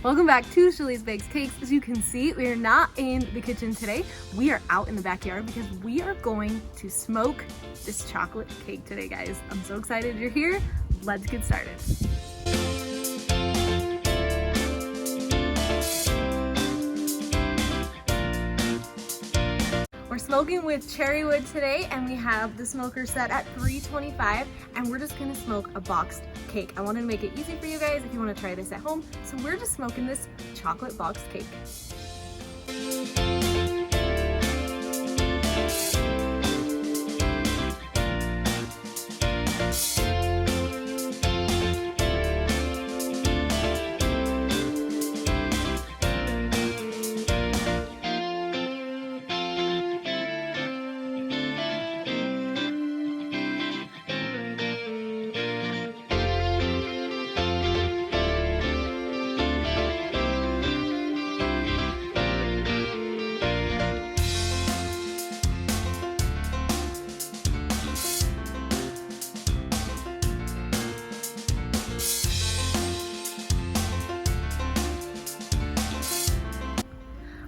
Welcome back to CHALEESE Bakes Cakes. As you can see, we are not in the kitchen today. We are out in the backyard because we are going to smoke this chocolate cake today, guys. I'm so excited you're here. Let's get started. We're smoking with cherry wood today, and we have the smoker set at 325, and we're just gonna smoke a boxed cake. I wanted to make it easy for you guys if you want to try this at home, so we're just smoking this chocolate boxed cake.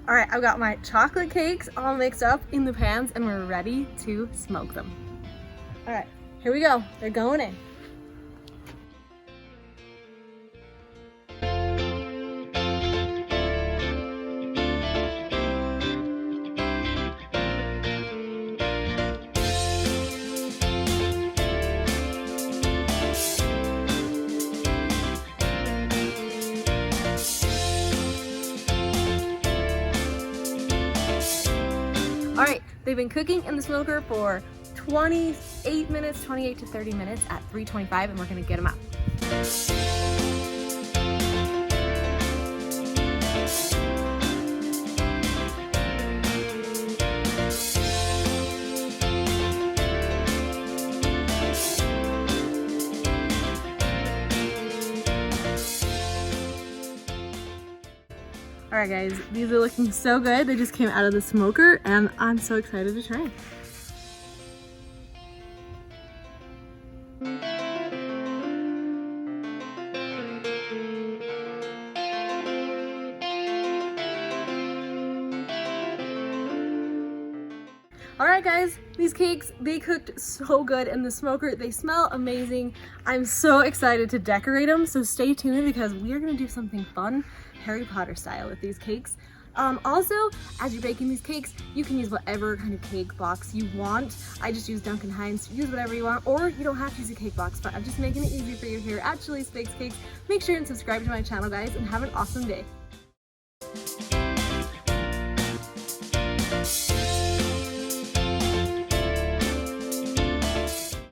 All right, I've got my chocolate cakes all mixed up in the pans and we're ready to smoke them. All right, here we go. They're going in. All right, they've been cooking in the smoker for 28 minutes, 28 to 30 minutes at 325, and we're gonna get them out. All right guys, these are looking so good. They just came out of the smoker and I'm so excited to try. All right guys, these cakes, they cooked so good in the smoker. They smell amazing. I'm so excited to decorate them, so stay tuned because we are gonna do something fun, Harry Potter style with these cakes. Also, as you're baking these cakes, you can use whatever kind of cake box you want. I just use Duncan Hines. Use whatever you want, or you don't have to use a cake box, but I'm just making it easy for you here at CHALEESE Bakes Cakes. Make sure and subscribe to my channel, guys, and have an awesome day.